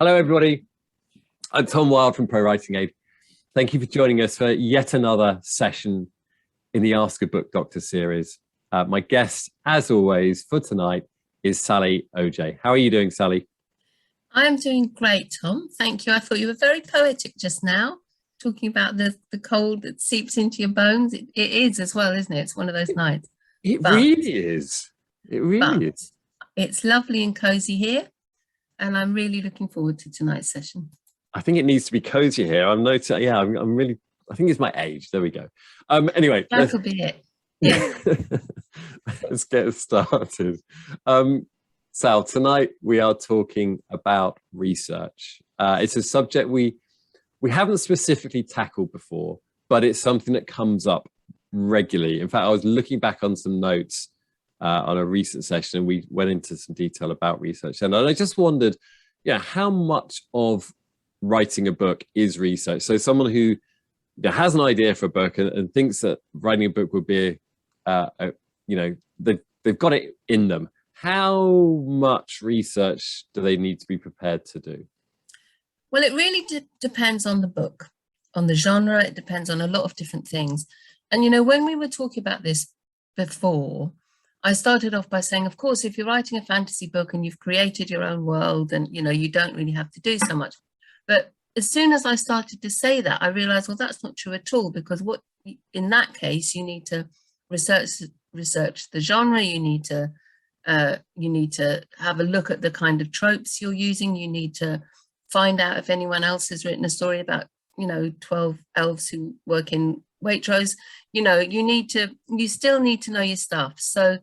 Hello, everybody. I'm Tom Wild from ProWritingAid. Thank you for joining us for yet another session in the Ask a Book Doctor series. My guest, as always, for tonight is Sally OJ. How are you doing, Sally? I'm doing great, Tom. Thank you. I thought you were very poetic just now, talking about the cold that seeps into your bones. It is as well, isn't it? It's one of those nights. It really is. It really is. It's lovely and cozy here, and I'm really looking forward to tonight's session. I think it needs to be cozy here. I'm noticing. Yeah, I'm really. I think it's my age. There we go. Anyway, that'll be it. Yeah. Let's get started. Sal, tonight we are talking about research. It's a subject we haven't specifically tackled before, but it's something that comes up regularly. In fact, I was looking back on some notes on a recent session, and we went into some detail about research. And I just wondered, how much of writing a book is research? So someone who has an idea for a book and thinks that writing a book would be, they've got it in them. How much research do they need to be prepared to do? Well, it really depends on the book, on the genre. It depends on a lot of different things. And, when we were talking about this before, I started off by saying, of course, if you're writing a fantasy book and you've created your own world and, you don't really have to do so much. But as soon as I started to say that, I realized, well, that's not true at all, because in that case, you need to research the genre. You need to have a look at the kind of tropes you're using. You need to find out if anyone else has written a story about, 12 elves who work in Waitrose. You still need to know your stuff. So,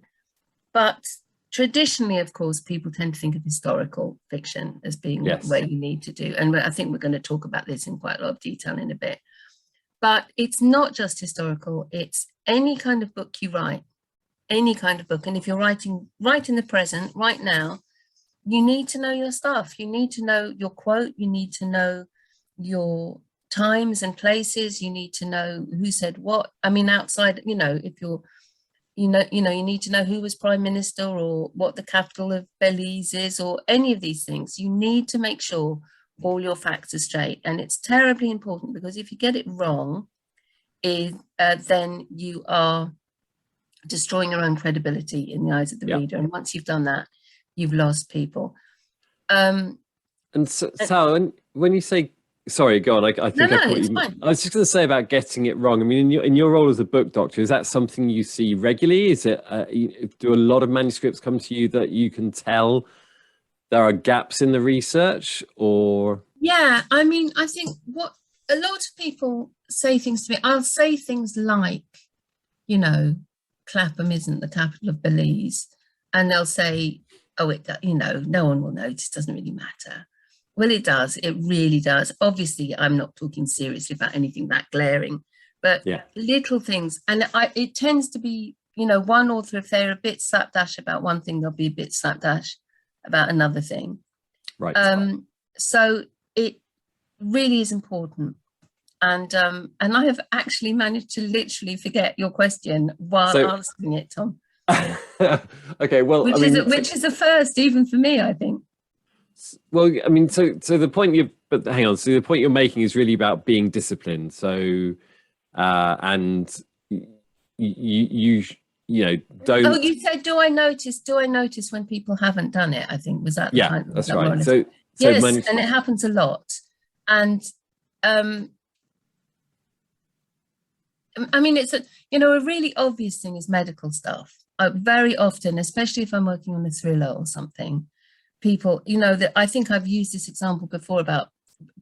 but traditionally, of course, people tend to think of historical fiction as being where you need to do. And I think we're going to talk about this in quite a lot of detail in a bit. But it's not just historical. It's any kind of book you write, any kind of book. And if you're writing right in the present, right now, you need to know your stuff. You need to know your quote. You need to know your times and places. You need to know who said what. I mean, outside, if you're, you need to know who was prime minister or what the capital of Belize is or any of these things. You need to make sure all your facts are straight. And it's terribly important, because if you get it wrong, then you are destroying your own credibility in the eyes of the reader. And once you've done that, you've lost people. And so when you say, sorry, go on. I think it's fine. I was just going to say about getting it wrong. I mean, in your role as a book doctor, is that something you see regularly? Is it do a lot of manuscripts come to you that you can tell there are gaps in the research? Or I mean, I think what a lot of people say things to me. I'll say things like, Clapham isn't the capital of Belize, and they'll say, oh, no one will notice, doesn't really matter. Well, it does. It really does. Obviously, I'm not talking seriously about anything that glaring, but little things. And it tends to be, one author, if they're a bit slapdash about one thing, they'll be a bit slapdash about another thing. Right. So it really is important. And I have actually managed to literally forget your question while answering it, Tom. Okay, well, which is a first even for me, I think. Well, I mean, so the point hang on. So the point you're making is really about being disciplined. So, and you don't. Oh, you said, do I notice when people haven't done it? I think was that. That's right. So yes, and it happens a lot. And I mean, it's a really obvious thing is medical stuff. Very often, especially if I'm working on a thriller or something, people, that I think I've used this example before about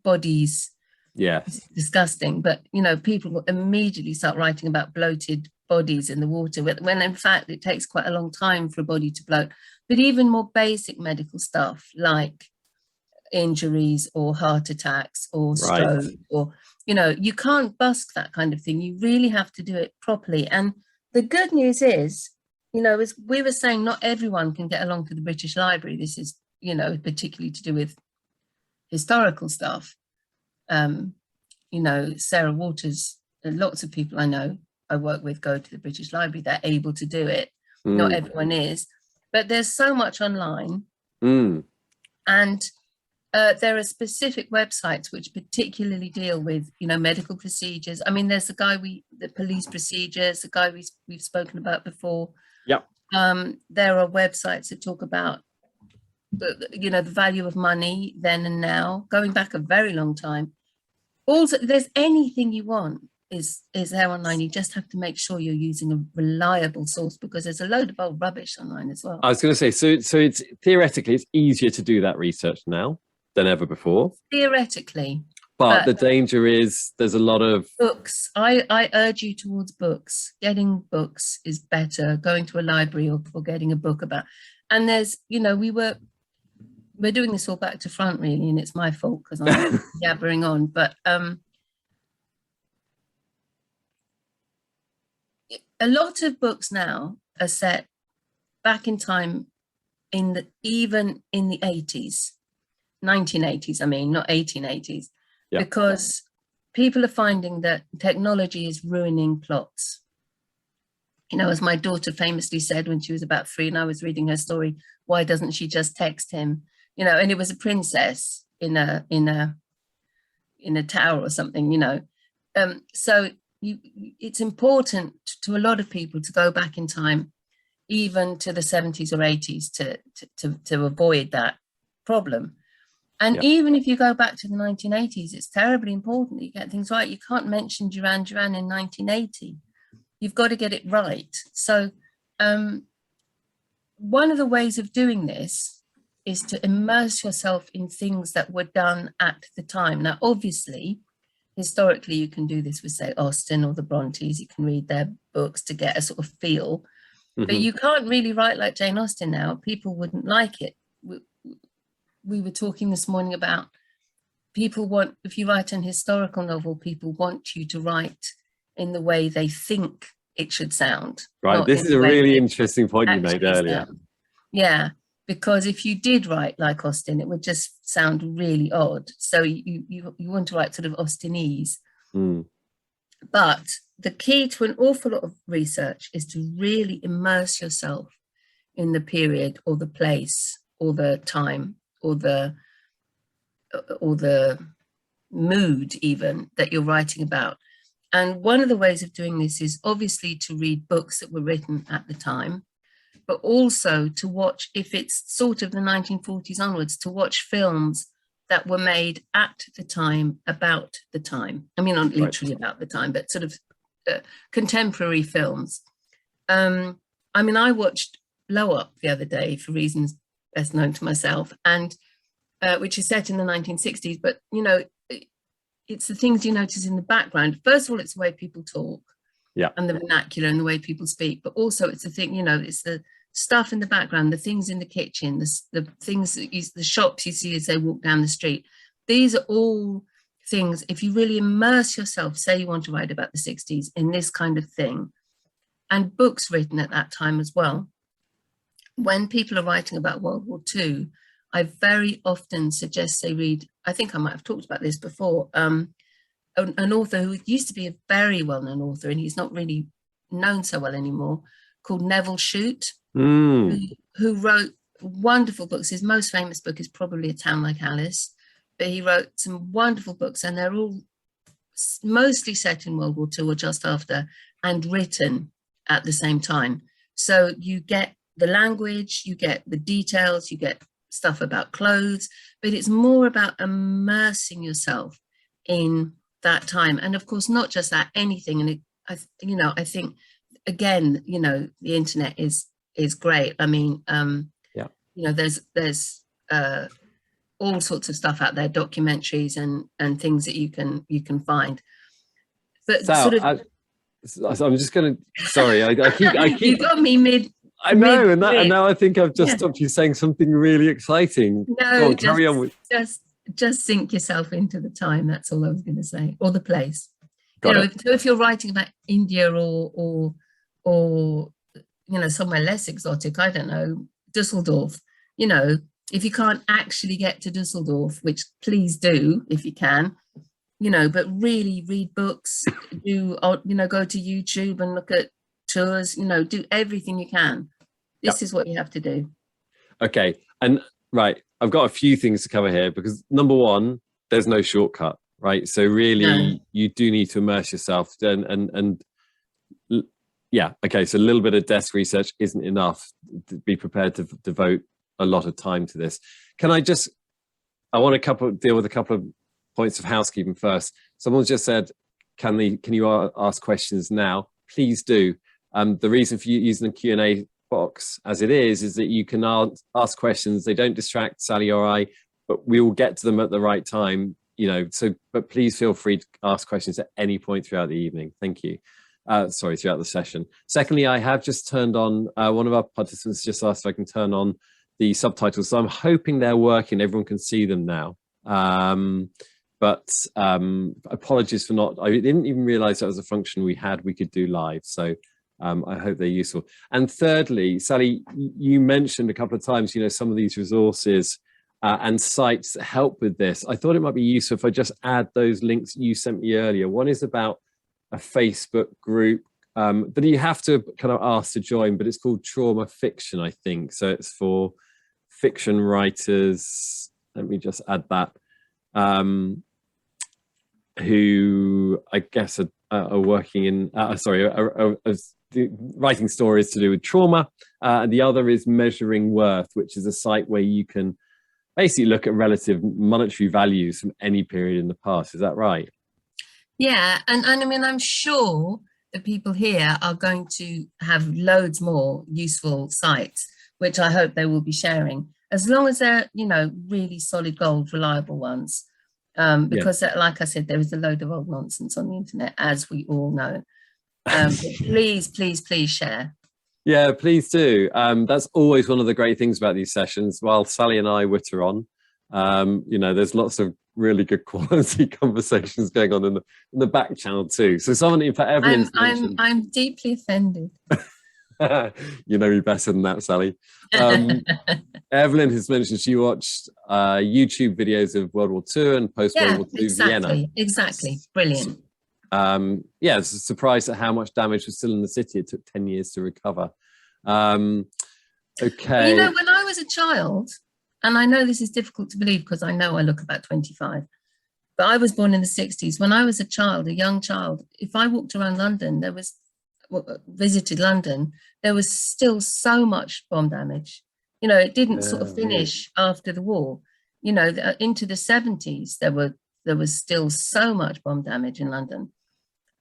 bodies. Yeah. It's disgusting, but people will immediately start writing about bloated bodies in the water, when in fact it takes quite a long time for a body to bloat. But even more basic medical stuff like injuries or heart attacks or stroke, or you can't busk that kind of thing. You really have to do it properly. And the good news is, as we were saying, not everyone can get along to the British Library. This is, particularly to do with historical stuff. Sarah Waters, lots of people I know I work with go to the British Library. They're able to do it. Not everyone is, but there's so much online. And There are specific websites which particularly deal with, you know, medical procedures. I mean, there's the police procedures, the guy we've spoken about before. Yeah. There are websites that talk about, you know, the value of money then and now, going back a very long time. Also, there's anything you want is there online. You just have to make sure you're using a reliable source, because there's a load of old rubbish online as well. I was going to say, so it's theoretically it's easier to do that research now than ever before. Theoretically. But the danger is there's a lot of books. I urge you towards books. Getting books is better. Going to a library or getting a book about. And there's, you know, we're doing this all back to front really, and it's my fault because I'm yabbering on. But a lot of books now are set back in time, even in the 80s, 1980s. I mean, not 1880s. Yeah. Because people are finding that technology is ruining plots. You know, as my daughter famously said when she was about 3 and I was reading her story, why doesn't she just text him? You know, and it was a princess in a tower or something, you know. So it's important to a lot of people to go back in time, even to the 70s or 80s, to avoid that problem. And even if you go back to the 1980s, it's terribly important that you get things right. You can't mention Duran Duran in 1980. You've got to get it right. So one of the ways of doing this is to immerse yourself in things that were done at the time. Now, obviously, historically, you can do this with, say, Austen or the Brontes. You can read their books to get a sort of feel. Mm-hmm. But you can't really write like Jane Austen now. People wouldn't like it. We were talking this morning about people want, if you write an historical novel, people want you to write in the way they think it should sound. Right, this is a really interesting point you made earlier. Sound. Yeah, because if you did write like Austen, it would just sound really odd. So you want to write sort of Austenese. Mm. But the key to an awful lot of research is to really immerse yourself in the period or the place or the time or the mood even that you're writing about. And one of the ways of doing this is obviously to read books that were written at the time, but also to watch, if it's sort of the 1940s onwards, to watch films that were made at the time, about the time. I mean, not literally about the time, but sort of contemporary films. I mean, I watched Blow Up the other day for reasons best known to myself, and which is set in the 1960s, but you know, it's the things you notice in the background. First of all, it's the way people talk, and the vernacular and the way people speak, but also it's the thing, you know, it's the stuff in the background, the things in the kitchen, the things that the shops you see as they walk down the street. These are all things, if you really immerse yourself, say you want to write about the 60s, in this kind of thing, and books written at that time as well. When people are writing about World War II, I very often suggest they read, I think I might have talked about this before, an author who used to be a very well-known author, and he's not really known so well anymore, called Neville Shute, who wrote wonderful books. His most famous book is probably A Town Like Alice, but he wrote some wonderful books, and they're all mostly set in World War II or just after, and written at the same time. So you get the language, you get the details, you get stuff about clothes, but it's more about immersing yourself in that time. And of course, not just that, anything. And I think, again, you know, the internet is great. I mean, you know, there's all sorts of stuff out there, documentaries and things that you can find. But Sal, sort of, I'm just going to, sorry, I keep you got me mid. I know, and now I think I've just stopped you saying something really exciting. No, on, carry on with. Just sink yourself into the time. That's all I was going to say, or the place. Got it. If you're writing about India or you know, somewhere less exotic, I don't know, Dusseldorf. You know, if you can't actually get to Dusseldorf, which please do if you can. You know, but really read books, you know, go to YouTube and look at tours, you know, do everything you can. This is what you have to do. Okay. And right, I've got a few things to cover here, because number one, there's no shortcut, right? So really, you do need to immerse yourself, and yeah, okay. So a little bit of desk research isn't enough. To be prepared to devote a lot of time to this. I want to deal with a couple of points of housekeeping first. Someone's just said, can you ask questions now? Please do. The reason for you using the Q&A box as it is that you can ask questions. They don't distract Sally or I, but we will get to them at the right time, but please feel free to ask questions at any point throughout the evening. Thank you. Throughout the session. Secondly, I have just turned on, one of our participants just asked if I can turn on the subtitles. So I'm hoping they're working. Everyone can see them now. But apologies for not, I didn't even realize that was a function we could do live. So I hope they're useful. And thirdly, Sally, you mentioned a couple of times, some of these resources and sites that help with this. I thought it might be useful if I just add those links you sent me earlier. One is about a Facebook group that you have to kind of ask to join, but it's called Trauma Fiction, I think. So it's for fiction writers. Let me just add that. Who I guess are working in, writing stories to do with trauma. And the other is Measuring Worth, which is a site where you can basically look at relative monetary values from any period in the past. Is that right? Yeah, and I mean, I'm sure the people here are going to have loads more useful sites, which I hope they will be sharing, as long as they're, really solid gold, reliable ones. Because like I said, there is a load of old nonsense on the internet, as we all know. Please, please, please share. Yeah, please do. That's always one of the great things about these sessions. While Sally and I witter on, there's lots of really good quality conversations going on in the back channel too. So someone, in fact, I'm deeply offended. You know me better than that, Sally. Evelyn has mentioned she watched YouTube videos of World War II and post-World War II Vienna. Exactly, brilliant. It's a surprise at how much damage was still in the city. It took 10 years to recover. Okay. Well, when I was a child, and I know this is difficult to believe because I know I look about 25, but I was born in the 60s. When I was a child, a young child, if I walked around London, visited London, there was still so much bomb damage. It didn't sort of finish after the war. Into the 70s, there was still so much bomb damage in London.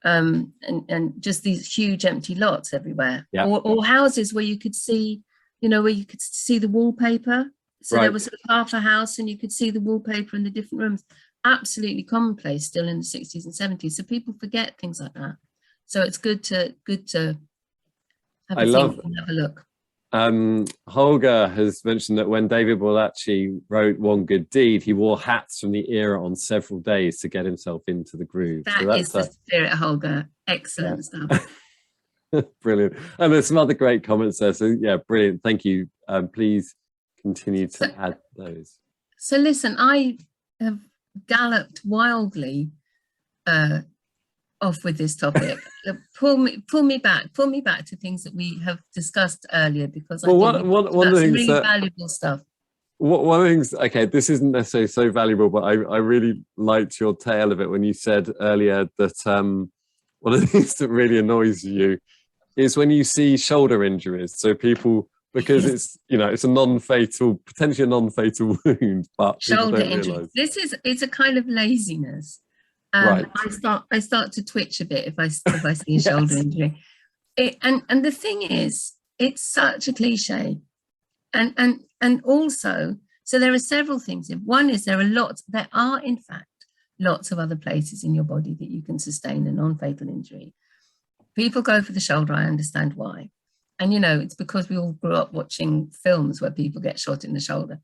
And just these huge empty lots everywhere, or houses where you could see, where you could see the wallpaper. So there was sort of half a house and you could see the wallpaper in the different rooms. Absolutely commonplace still in the 60s and 70s. So people forget things like that. So it's good to have a look. Holger has mentioned that when David Boieldieu wrote One Good Deed, he wore hats from the era on several days to get himself into the groove. That is the spirit, Holger. Excellent stuff. Brilliant. And there's some other great comments there. So yeah, brilliant. Thank you. Please continue to add those. So listen, I have galloped wildly off with this topic. pull me back to things that we have discussed earlier, because I think one of the things really valuable stuff. One of the things, okay, this isn't necessarily so valuable, but I really liked your tale of it when you said earlier that one of the things that really annoys you is when you see shoulder injuries. So people, because it's it's a non-fatal, potentially a non-fatal wound, but shoulder injury. It's a kind of laziness. Right. I start to twitch a bit if I see a shoulder injury. And the thing is, it's such a cliche. And also, so there are several things. One is there are in fact lots of other places in your body that you can sustain a non-fatal injury. People go for the shoulder, I understand why. And it's because we all grew up watching films where people get shot in the shoulder.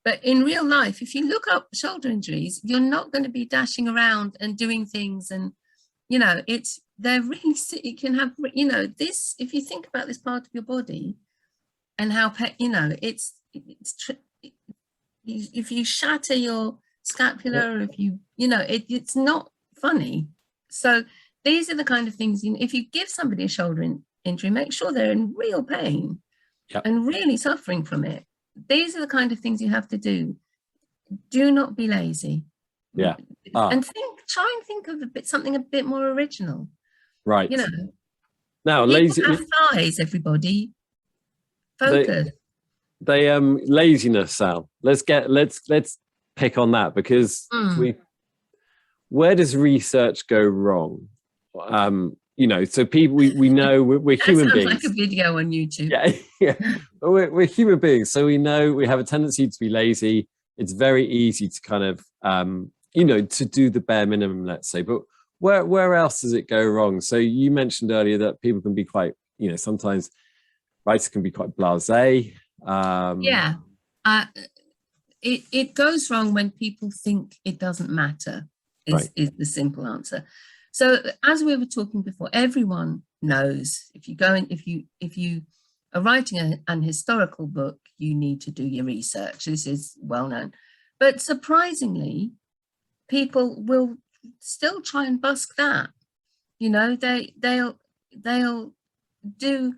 But in real life, if you look up shoulder injuries, you're not going to be dashing around and doing things. And, they're really, you can have, this, if you think about this part of your body and how, if you shatter your scapula, or if it's not funny. So these are the kind of things, if you give somebody a shoulder injury, make sure they're in real pain and really suffering from it. these are the kind of things you have to do. Do not be lazy. Yeah. And try and think of something a bit more original. Right. You know, now people have thighs, everybody. Focus. They laziness, Sal. Let's pick on that, because where does research go wrong? You know, so people, we know we're human beings. Like a video on YouTube. Yeah. We're human beings, so we know we have a tendency to be lazy. It's very easy to kind of you know, to do the bare minimum, let's say. But where else does it go wrong? So you mentioned earlier that people can be quite, you know, sometimes writers can be quite blasé. Yeah. It goes wrong when people think it doesn't matter, is the simple answer. So as we were talking before, everyone knows if you go in, if you are writing an historical book, you need to do your research. This is well known. But surprisingly, people will still try and busk that. You know, they'll do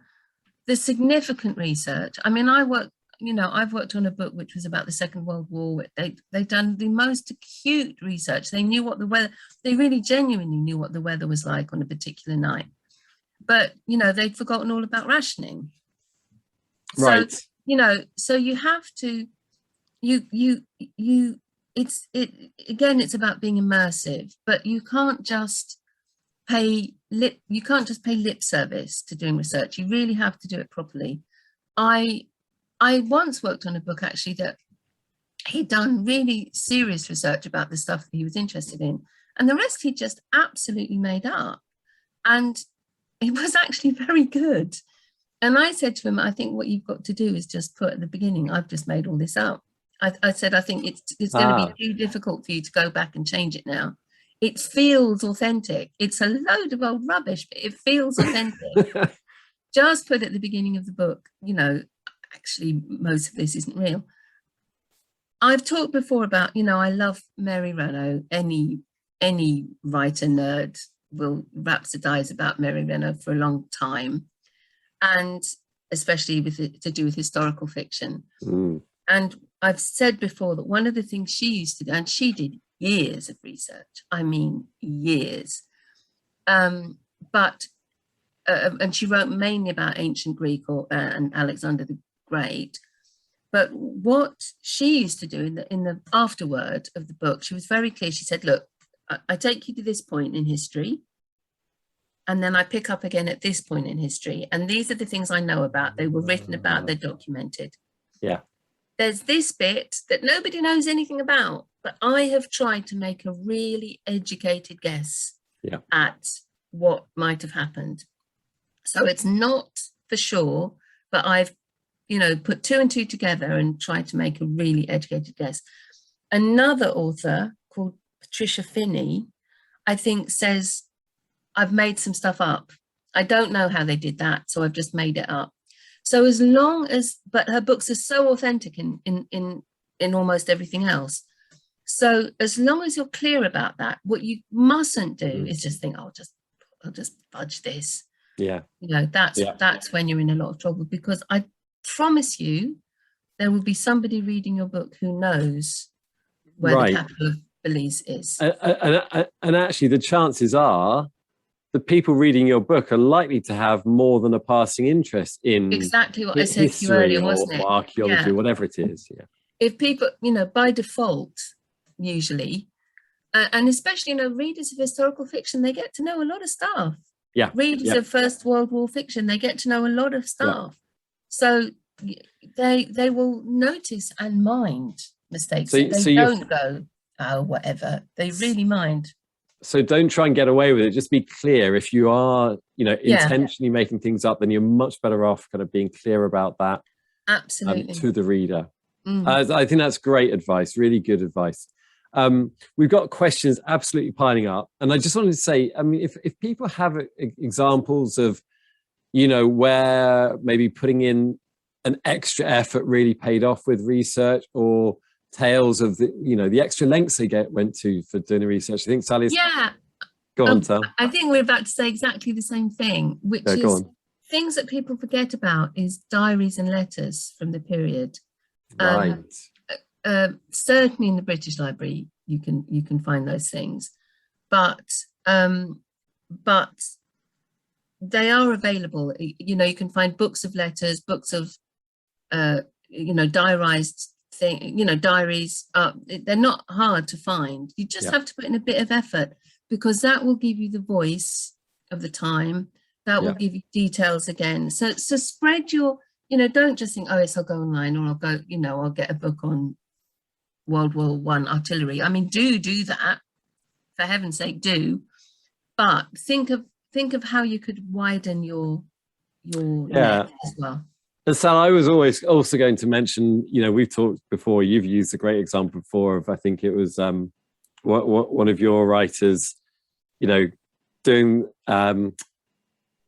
the significant research. I mean, I've worked on a book which was about the Second World War. They'd done the most acute research. They knew what the weather, they really genuinely knew what the weather was like on a particular night. But, you know, they'd forgotten all about rationing. Right. So, you know, so you have to, it's about being immersive, but you can't just pay lip service to doing research. You really have to do it properly. I once worked on a book actually that he'd done really serious research about the stuff that he was interested in, and the rest he just absolutely made up, and it was actually very good. And I said to him, I think what you've got to do is just put at the beginning, I've just made all this up. I said, I think it's going to be too difficult for you to go back and change it now. It feels authentic. It's a load of old rubbish, but it feels authentic. Just put at the beginning of the book, you know, actually most of this isn't real. I've talked before about, you know, I love Mary Renault. Any writer nerd will rhapsodize about Mary Renault for a long time, and especially to do with historical fiction. And I've said before that one of the things she used to do, and she did years of research, I mean years, and she wrote mainly about ancient Greek and Alexander the Great. But what she used to do in the afterword of the book, she was very clear. She said, look, I take you to this point in history, and then I pick up again at this point in history, and these are the things I know about. They were written about, they're documented. Yeah. There's this bit that nobody knows anything about, but I have tried to make a really educated guess at what might have happened. So it's not for sure, but I've, you know, put 2 and 2 together and tried to make a really educated guess. Another author called Patricia Finney, I think, says, I've made some stuff up. I don't know how they did that, so I've just made it up. So as long as, but her books are so authentic in almost everything else. So as long as you're clear about that, what you mustn't do is just think, I'll just fudge this. Yeah. You know, that's when you're in a lot of trouble, because I promise you, there will be somebody reading your book who knows where the capital of Belize is. And actually, the chances are the people reading your book are likely to have more than a passing interest in exactly what I said to you earlier, wasn't it? Or archaeology, whatever it is. Yeah. If people, you know, by default, usually, and especially, you know, readers of historical fiction, they get to know a lot of stuff. Yeah. Readers of First World War fiction, they get to know a lot of stuff. Yeah. So they will notice and mind mistakes. They don't go, oh, whatever. They really mind. So don't try and get away with it. Just be clear. If you are, you know, intentionally making things up, then you're much better off kind of being clear about that. Absolutely. To the reader. I think that's great advice. Really good advice. We've got questions absolutely piling up. And I just wanted to say, I mean, if people have examples of, you know, where maybe putting in an extra effort really paid off with research, or tales of the, you know, the extra lengths they went to for doing the research. I think Sally's. Yeah. Go on, Sal. I think we're about to say exactly the same thing, which is things that people forget about is diaries and letters from the period. Right. Certainly in the British Library, you can find those things, but they are available. You know, you can find books of letters, books of you know, diarized thing, you know, diaries. They're not hard to find. You just have to put in a bit of effort, because that will give you the voice of the time. That will give you details again. So spread your, you know, don't just think, oh yes, I'll go online, or I'll go, you know, I'll get a book on World War I artillery. I mean, do that, for heaven's sake, do. But think of how you could widen your net as well. And so I was also going to mention, you know, we've talked before, you've used a great example before of, I think it was one of your writers, you know, doing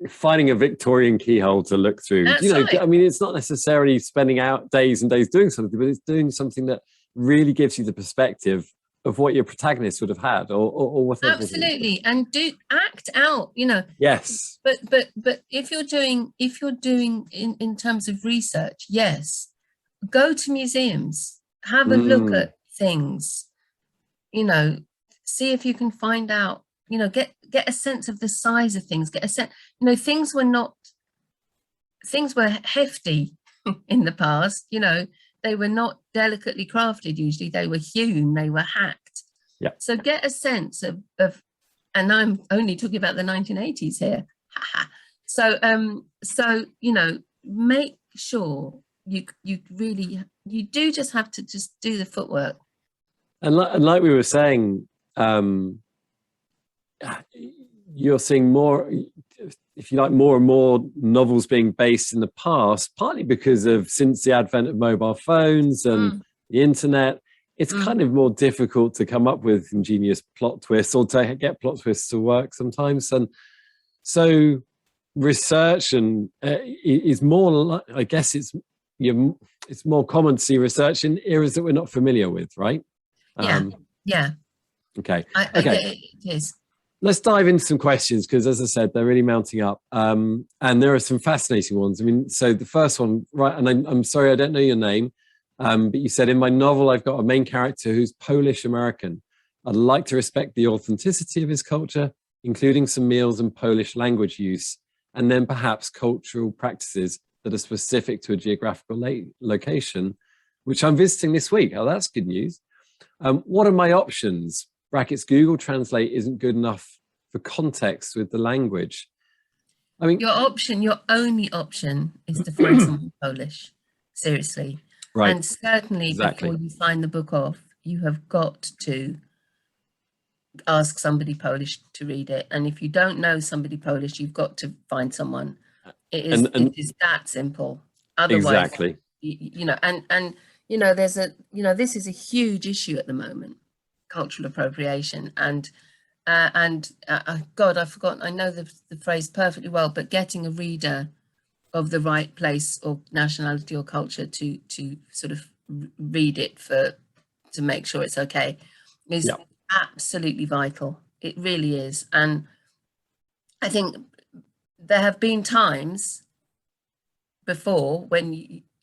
finding a Victorian keyhole to look through. That's you know, right. I mean, it's not necessarily spending out days and days doing something, but it's doing something that really gives you the perspective of what your protagonist would have had, or whatever. Absolutely. And act out, you know. Yes. But if you're doing in terms of research, yes, go to museums, have a look at things, you know, see if you can find out, you know, get a sense of the size of things, get a sense, you know, things were hefty in the past, you know, they were not delicately crafted. Usually they were hewn, they were hacked. Yeah. So get a sense of, and I'm only talking about the 1980s here. So you know, make sure you do just have to just do the footwork. And like we were saying, you're seeing more, if you like, more and more novels being based in the past, partly because of, since the advent of mobile phones and the internet, it's kind of more difficult to come up with ingenious plot twists, or to get plot twists to work sometimes. And so research is more, I guess it's more common to see research in eras that we're not familiar with, right? Yeah. Okay. It is. Let's dive into some questions, because as I said, they're really mounting up. And there are some fascinating ones. I mean, so the first one, right, and I'm sorry, I don't know your name, but you said, in my novel, I've got a main character who's Polish-American. I'd like to respect the authenticity of his culture, including some meals and Polish language use, and then perhaps cultural practices that are specific to a geographical location, which I'm visiting this week. Oh, that's good news. What are my options? Brackets, Google Translate isn't good enough for context with the language. I mean, your only option is to find someone Polish, seriously. Right. And certainly before you sign the book off, you have got to ask somebody Polish to read it. And if you don't know somebody Polish, you've got to find someone. It is that simple. Otherwise, exactly. You know, and you know, this is a huge issue at the moment, cultural appropriation, and God, I've forgotten, I know the phrase perfectly well, but getting a reader of the right place or nationality or culture to sort of read it to make sure it's okay is absolutely vital. It really is. And I think there have been times before when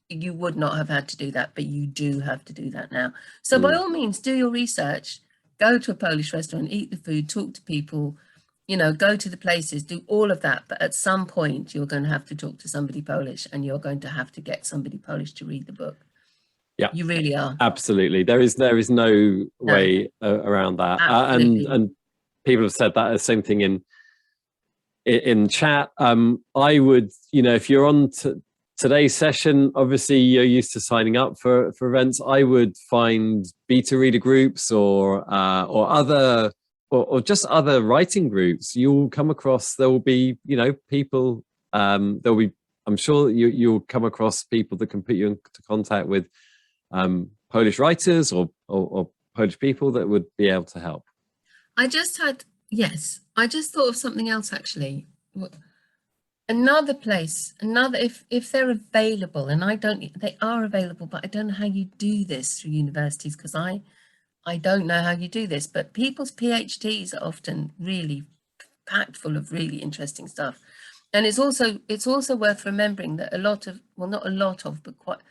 you would not have had to do that, but you do have to do that now. So by all means, do your research, go to a Polish restaurant, eat the food, talk to people, you know, go to the places, do all of that. But at some point, you're going to have to talk to somebody Polish, and you're going to have to get somebody Polish to read the book. Yeah, you really are. Absolutely. There is no way around that. And people have said that, the same thing in chat. I would, you know, if you're on today's session, obviously you're used to signing up for events. I would find beta reader groups or other or just other writing groups. You'll come across, there will be, you know, people, there'll be, I'm sure you'll come across people that can put you into contact with Polish writers or Polish people that would be able to help. I just thought of something else actually. Another place, if they're available, and they are available, but I don't know how you do this through universities, because I don't know how you do this, but people's PhDs are often really packed full of really interesting stuff. And it's also worth remembering that a lot of, well, not a lot of, but quite,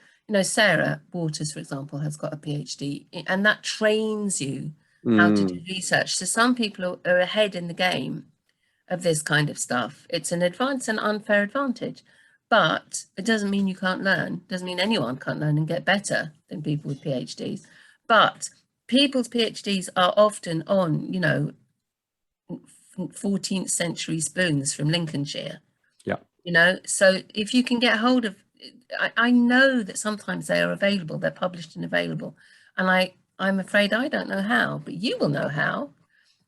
Sarah Waters, for example, has got a PhD, and that trains you how to do Mm, research. So some people are ahead in the game of this kind of stuff. It's an advantage, an unfair advantage, but it doesn't mean you can't learn. It doesn't mean anyone can't learn and get better than people with PhDs. But people's PhDs are often on, 14th century spoons from Lincolnshire. yeah. So if you can get hold of, I know that sometimes they are available, they're published and available, and I'm afraid I don't know how, but you will know how,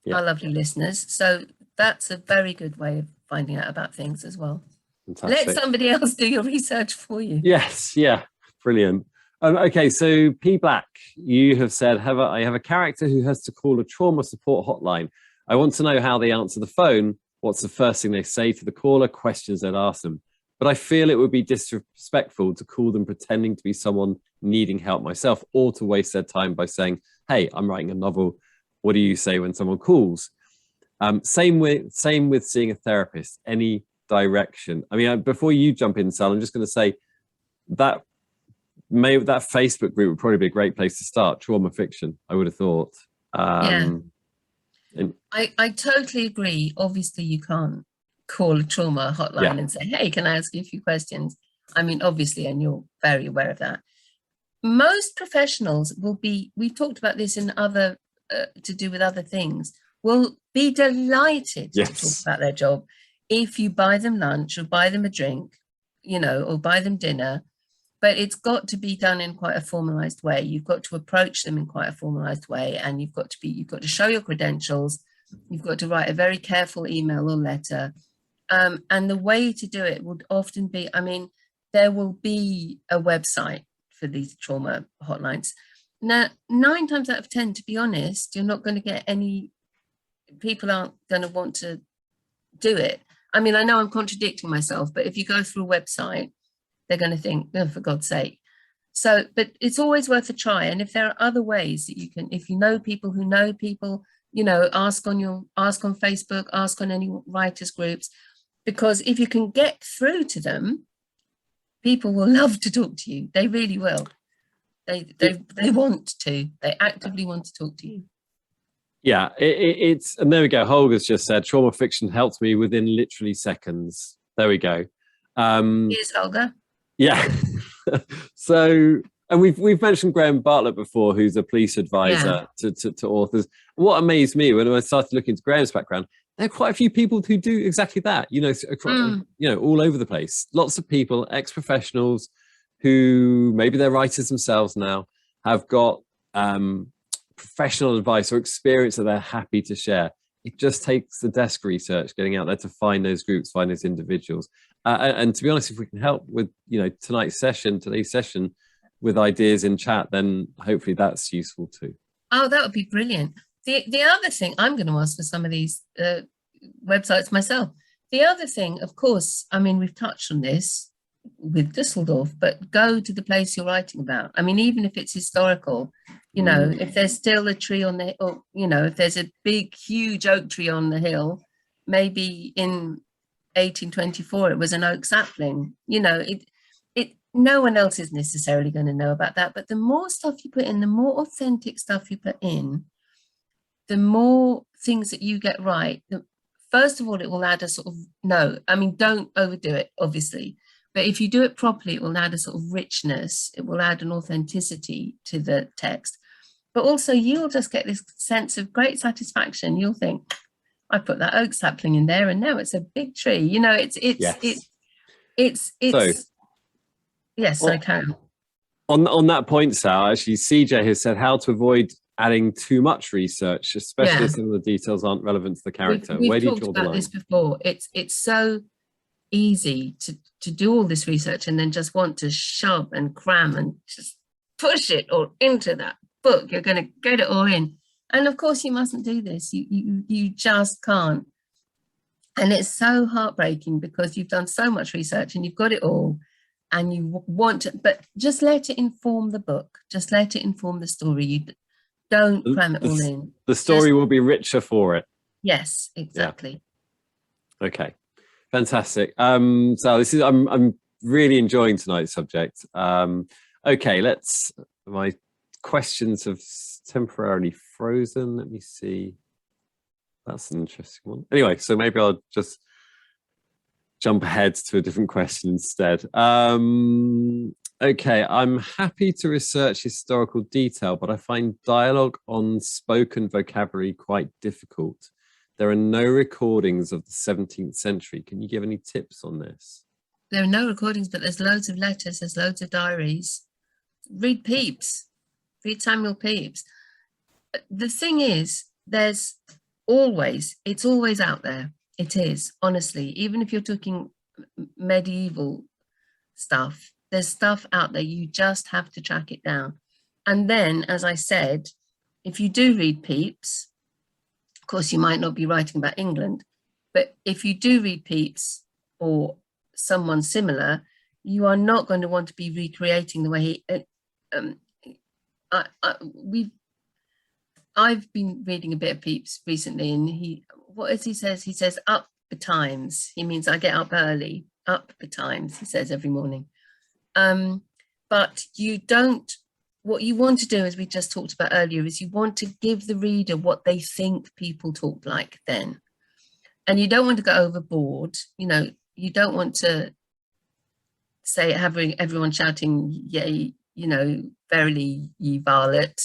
Yeah. our lovely listeners. So that's a very good way of finding out about things as well. Fantastic. Let somebody else do your research for you. Yes, yeah, brilliant. Okay, so P Black, you have said, I have a character who has to call a trauma support hotline. I want to know how they answer the phone. What's the first thing they say to the caller? Questions they'd ask them. But I feel it would be disrespectful to call them pretending to be someone needing help myself, or to waste their time by saying, hey, I'm writing a novel. What do you say when someone calls? Same with seeing a therapist. Any direction? I mean, before you jump in, Sal, I'm just going to say that that Facebook group would probably be a great place to start. Trauma fiction, I would have thought. Yeah, I totally agree. Obviously, you can't call a trauma hotline and say, hey, can I ask you a few questions? I mean, obviously, and you're very aware of that. Most professionals will be, we've talked about this in other, to do with other things, will be delighted to talk about their job if you buy them lunch or buy them a drink, or buy them dinner. But it's got to be done in quite a formalized way. You've got to approach them in quite a formalized way, and you've got to show your credentials. You've got to write a very careful email or letter. And the way to do it would often be, I mean, there will be a website for these trauma hotlines. Now, 9 times out of 10, to be honest, you're not going to get any, people aren't going to want to do it. I mean, I know I'm contradicting myself, but if you go through a website, they're going to think, oh, for God's sake. So, but it's always worth a try. And if there are other ways that you can, if you know people who know people, ask on Facebook, ask on any writers groups, because if you can get through to them, people will love to talk to you. They really will. They want to. They actively want to talk to you. Yeah, it's, and there we go. Holger's just said, trauma fiction helped me within literally seconds. There we go. Here's Holger. Yeah. So, and we've mentioned Graham Bartlett before, who's a police advisor to authors. What amazed me when I started looking into Graham's background, there are quite a few people who do exactly that, across, all over the place. Lots of people, ex-professionals who maybe they're writers themselves now, have got professional advice or experience that they're happy to share. It just takes the desk research, getting out there to find those groups, find those individuals. And to be honest, if we can help with, today's session with ideas in chat, then hopefully that's useful too. Oh, that would be brilliant. The other thing, I'm going to ask for some of these websites myself. The other thing, of course, I mean, we've touched on this with Dusseldorf, but go to the place you're writing about. I mean, even if it's historical, if there's still a tree on the, or, if there's a big, huge oak tree on the hill, maybe in 1824 it was an oak sapling. No one else is necessarily going to know about that, but the more stuff you put in, the more authentic stuff you put in, the more things that you get right. First of all, it will add a sort of, don't overdo it, obviously, but if you do it properly, it will add a sort of richness, it will add an authenticity to the text, but also you'll just get this sense of great satisfaction. You'll think, I put that oak sapling in there and now it's a big tree. Yes, I can. On that point, Sal, actually, CJ has said how to avoid adding too much research, especially if some of the details aren't relevant to the character. We've Where do you talked draw the about line? this before. It's so easy to do all this research and then just want to shove and cram and just push it all into that book. You're going to get it all in. And of course, you mustn't do this. You just can't. And it's so heartbreaking because you've done so much research and you've got it all. And you want to, but just let it inform the book. Just let it inform the story. You don't cram it all in. The story will be richer for it. Yes, exactly. Yeah. Okay, fantastic. So I'm really enjoying tonight's subject. And Okay, my questions have temporarily frozen. Let me see. That's an interesting one. Anyway, so maybe I'll just jump ahead to a different question instead. Okay, I'm happy to research historical detail, but I find dialogue on spoken vocabulary quite difficult. There are no recordings of the 17th century. Can you give any tips on this? There are no recordings, but there's loads of letters, there's loads of diaries. Read Pepys, read Samuel Pepys. The thing is, it's always out there. It is, honestly, even if you're talking medieval stuff, there's stuff out there. You just have to track it down. And then, as I said, if you do read Pepys, of course, you might not be writing about England, but if you do read Pepys or someone similar, you are not going to want to be recreating the way he, I've been reading a bit of Pepys recently, and what is he says? He says, up betimes. He means I get up early, up betimes, he says every morning. But you don't, what you want to do, as we just talked about earlier, is you want to give the reader what they think people talk like then. And you don't want to go overboard, you know, you don't want to say, having everyone shouting, yay, you know, verily ye varlet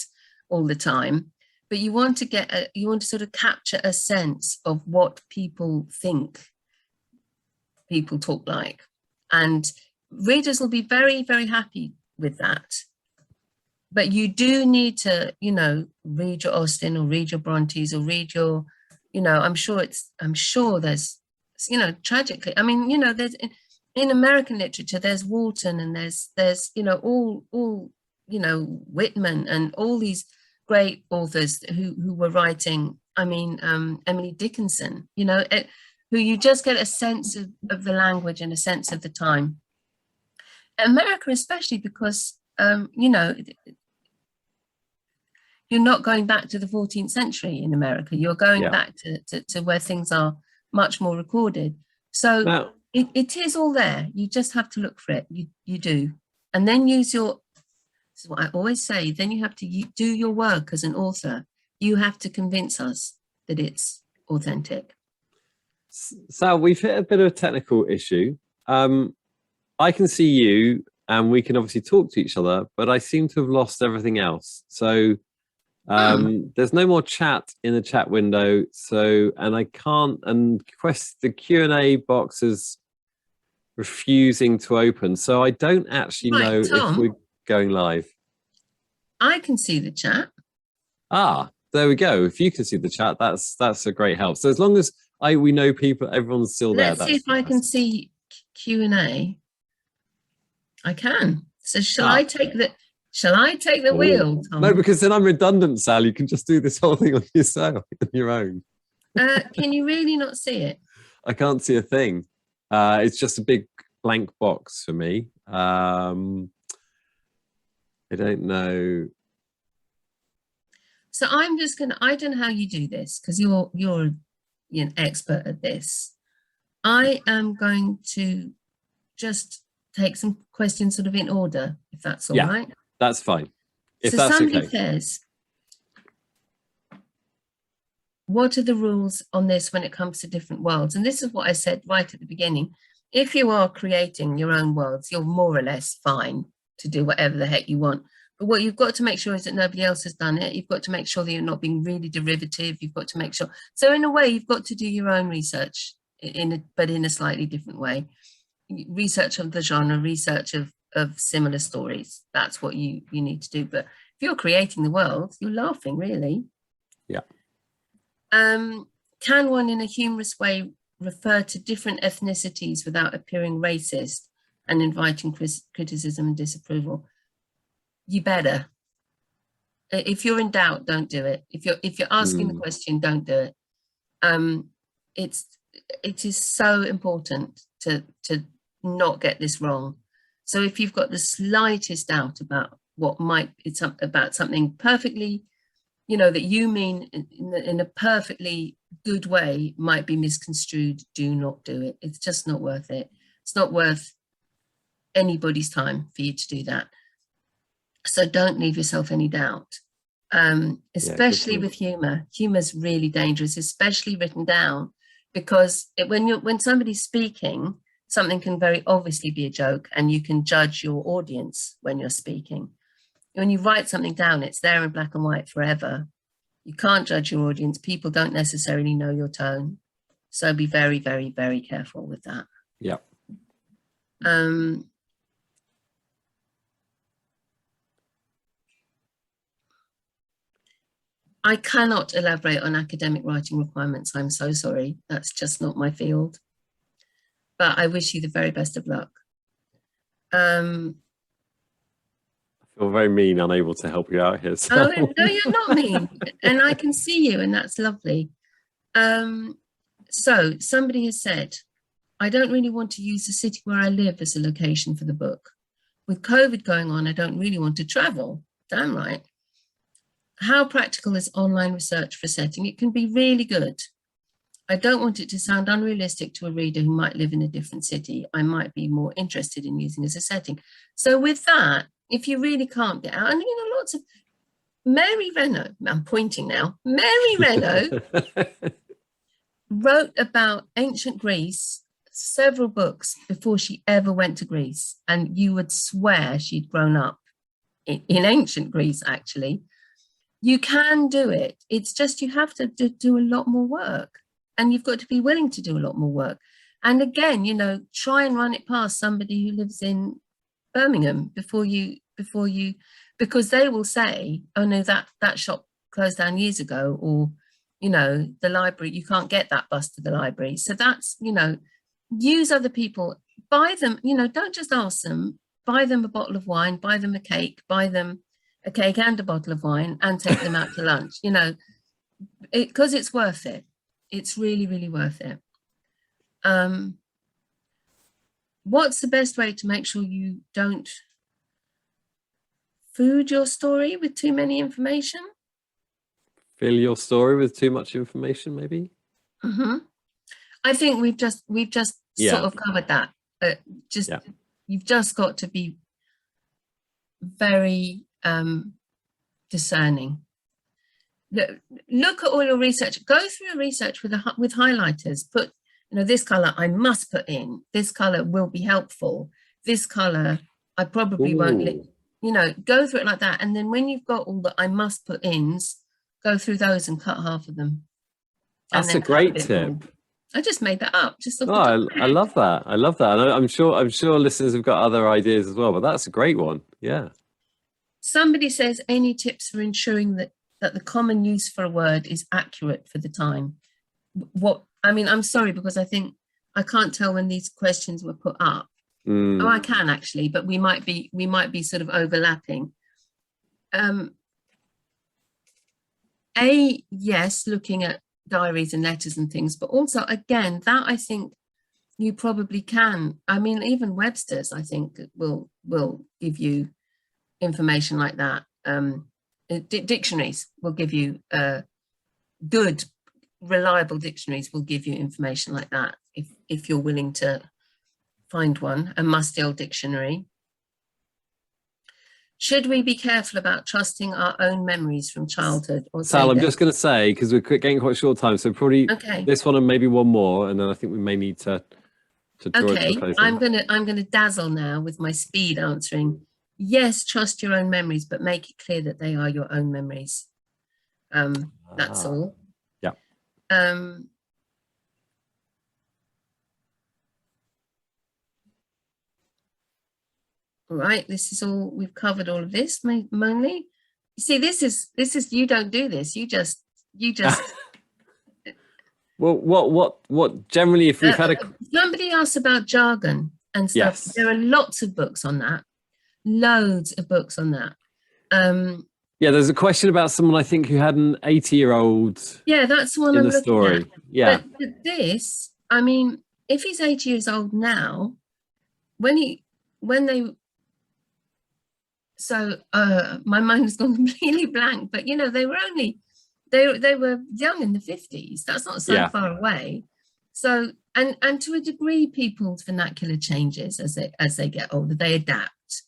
all the time. But you want to you want to sort of capture a sense of what people think people talk like. And readers will be very, very happy with that. But you do need to, you know, read your Austen or read your Brontes or read your, you know, I'm sure there's, you know, tragically, I mean, you know, there's in American literature, there's Walton and there's, you know, all, you know, Whitman and all these great authors who were writing, I mean, Emily Dickinson, you know, who you just get a sense of the language and a sense of the time. America, especially because, you know, you're not going back to the 14th century in America. You're going back to where things are much more recorded. So now, it is all there. You just have to look for it. You do. And then use your, this is what I always say, then you have to do your work as an author. You have to convince us that it's authentic. So we've hit a bit of a technical issue. I can see you and we can obviously talk to each other, but I seem to have lost everything else. So there's no more chat in the chat window. So, and I can't, and the Q&A box is refusing to open. So I don't actually know Tom, if we're going live. I can see the chat. Ah, there we go. If you can see the chat, that's a great help. So as long as we know people, everyone's still there. Let's see if I can see Q&A. I can. So shall I take the wheel, Tom? No, because then I'm redundant, Sal. You can just do this whole thing on yourself, on your own. Can you really not see it? I can't see a thing. It's just a big blank box for me. I don't know. So I'm just gonna, I don't know how you do this because you're an expert at this. I am going to just take some questions sort of in order, if that's all right. That's fine. If so that's somebody says, what are the rules on this when it comes to different worlds? And this is what I said right at the beginning. If you are creating your own worlds, you're more or less fine to do whatever the heck you want. But what you've got to make sure is that nobody else has done it. You've got to make sure that you're not being really derivative. You've got to make sure. So in a way, you've got to do your own research, but in a slightly different way. Research of the genre, research of similar stories. That's what you need to do. But if you're creating the world, you're laughing, really. Yeah. Can one, in a humorous way, refer to different ethnicities without appearing racist and inviting criticism and disapproval? You better. If you're in doubt, don't do it. If you're asking the question, don't do it. It is so important to not get this wrong. So if you've got the slightest doubt about about something perfectly, you know, that you mean in a perfectly good way might be misconstrued, do not do it. It's just not worth it. It's not worth anybody's time for you to do that. So don't leave yourself any doubt, especially with humor. Humor's really dangerous, especially written down, because when somebody's speaking, something can very obviously be a joke, and you can judge your audience when you're speaking. When you write something down, it's there in black and white forever. You can't judge your audience. People don't necessarily know your tone. So be very, very, very careful with that. Yeah. I cannot elaborate on academic writing requirements. I'm so sorry. That's just not my field. But I wish you the very best of luck. I feel very mean, unable to help you out here. So. Oh, no, you're not mean. And I can see you, and that's lovely. So somebody has said, I don't really want to use the city where I live as a location for the book. With COVID going on, I don't really want to travel. Damn right. How practical is online research for setting? It can be really good. I don't want it to sound unrealistic to a reader who might live in a different city. I might be more interested in using as a setting. So with that, if you really can't get out, and lots of Mary Renault, I'm pointing now, Mary Renault wrote about ancient Greece, several books before she ever went to Greece. And you would swear she'd grown up in ancient Greece, actually. You can do it. It's just you have to do a lot more work, and you've got to be willing to do a lot more work. And again, try and run it past somebody who lives in Birmingham before you, because they will say, oh no, that shop closed down years ago, or, the library, you can't get that bus to the library. So that's, use other people, buy them, don't just ask them, buy them a bottle of wine, buy them a cake, buy them a cake and a bottle of wine, and take them out to lunch, because it's worth it. It's really, really worth it. What's the best way to make sure you don't food your story with too many information? Fill your story with too much information, maybe? Mm-hmm. I think we've just sort of covered that. You've just got to be very discerning. Look at all your research. Go through your research with highlighters. Put, this color I must put in. This color will be helpful. This color I probably won't. Go through it like that. And then when you've got all the I must put ins, go through those and cut half of them. That's a great tip. I just made that up. I love that. I love that. And I'm sure listeners have got other ideas as well, but that's a great one. Yeah. Somebody says, any tips for ensuring that the common use for a word is accurate for the time? I'm sorry, because I think I can't tell when these questions were put up. Oh, I can actually, but we might be sort of overlapping. Yes, looking at diaries and letters and things, but also, again, that I think you probably can. Even Webster's, I think, will give you information like that. Dictionaries will give you good, reliable dictionaries will give you information like that if you're willing to find one. A Mustell dictionary. Should we be careful about trusting our own memories from childhood? Sal, I'm just going to say, because we're getting quite short time, so probably this one and maybe one more, and then I think we may need to draw it to a close. I'm gonna dazzle now with my speed answering. Yes, trust your own memories, but make it clear that they are your own memories. That's all. Yeah. All right, this is all, we've covered all of this, mainly. You see, this is you don't do this. You just Well, what generally, if we've had somebody asked about jargon and stuff, yes. There are lots of books on that, loads of books on that. Yeah, there's a question about someone, I think, who had an 80-year-old. Yeah, that's the one I'm looking story. At. Yeah. But this, if he's 80 years old now, my mind has gone completely blank, but they were they were young in the 50s. That's not so far away. So, and to a degree, people's vernacular changes as they get older. They adapt,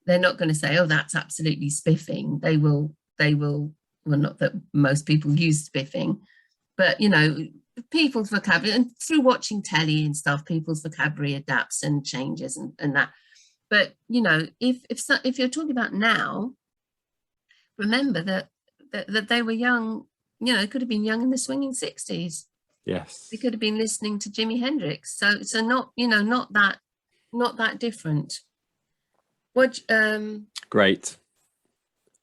they're not going to say, oh, that's absolutely spiffing. They will, well, not that most people use spiffing, but, you know, people's vocabulary, and through watching telly and stuff, people's vocabulary adapts and changes and that. But, you know, if you're talking about now, remember that they were young, you know, could have been young in the swinging 60s. Yes. They could have been listening to Jimi Hendrix. So not, you know, not that different. What Great.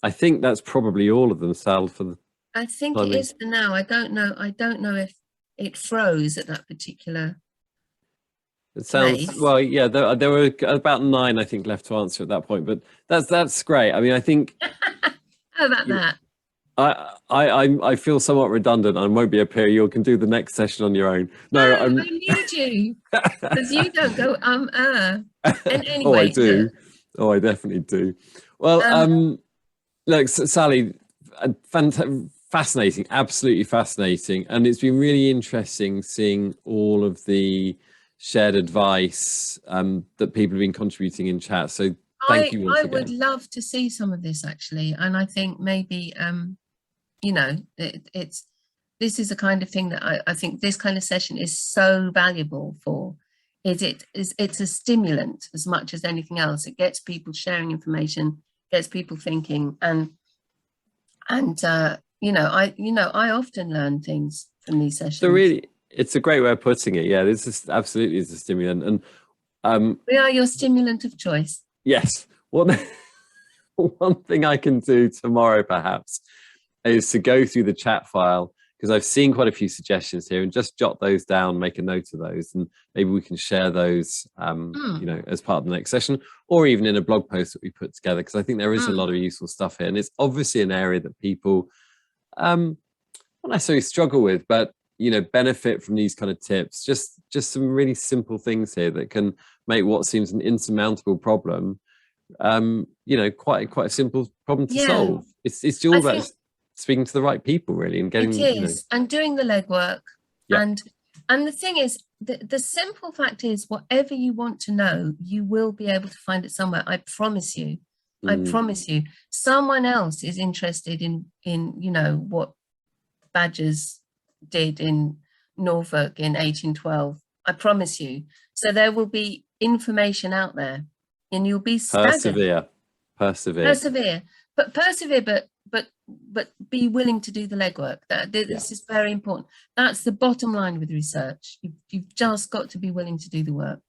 I think that's probably all of them, Sal, for the I think timing. it is for now. I don't know if it froze at that particular It sounds place. well, yeah. There were about 9, I think, left to answer at that point. But that's great. I mean, I think How about that? I feel somewhat redundant. I won't be up here. You can do the next session on your own. No, I need you because you don't go And anyway, oh, I do. Oh, I definitely do. Well, look, Sally, fascinating, absolutely fascinating, and it's been really interesting seeing all of the shared advice that people have been contributing in chat. So thank you once again. I would love to see some of this actually, and I think maybe you know, this is the kind of thing that I think this kind of session is so valuable for. It's a stimulant as much as anything else. It gets people sharing information, gets people thinking, and you know, I often learn things from these sessions. So really, it's a great way of putting it. Yeah, this is absolutely is a stimulant, and we are your stimulant of choice. Yes. One thing I can do tomorrow perhaps is to go through the chat file, because I've seen quite a few suggestions here, and just jot those down, make a note of those, and maybe we can share those you know, as part of the next session, or even in a blog post that we put together, because I think there is a lot of useful stuff here, and it's obviously an area that people not necessarily struggle with, but you know, benefit from these kind of tips. Just some really simple things here that can make what seems an insurmountable problem you know, quite a simple problem to solve. It's all about speaking to the right people, really, and getting it is, and doing the legwork. And the thing is, the simple fact is, whatever you want to know, you will be able to find it somewhere. I promise you. I promise you. Someone else is interested in you know, what badgers did in Norfolk in 1812. I promise you. So there will be information out there, and you'll be staggered. Persevere, but be willing to do the legwork. This is very important. That's the bottom line with research. You've just got to be willing to do the work.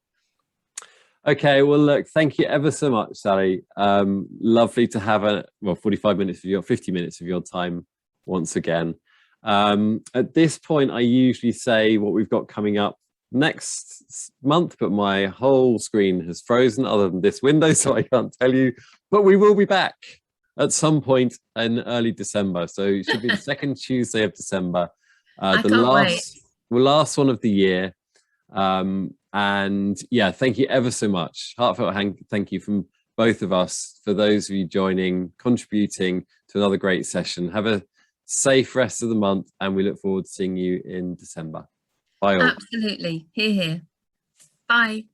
Okay, well, look, thank you ever so much, Sally. Lovely to have 50 minutes of your time once again. At this point, I usually say what we've got coming up next month, but my whole screen has frozen other than this window, so I can't tell you. But we will be back at some point in early December. So it should be the second Tuesday of December. The last one of the year. And yeah, thank you ever so much. Heartfelt thank you from both of us for those of you joining, contributing to another great session. Have a safe rest of the month, and we look forward to seeing you in December. Bye all. Absolutely. Hear, hear. Bye.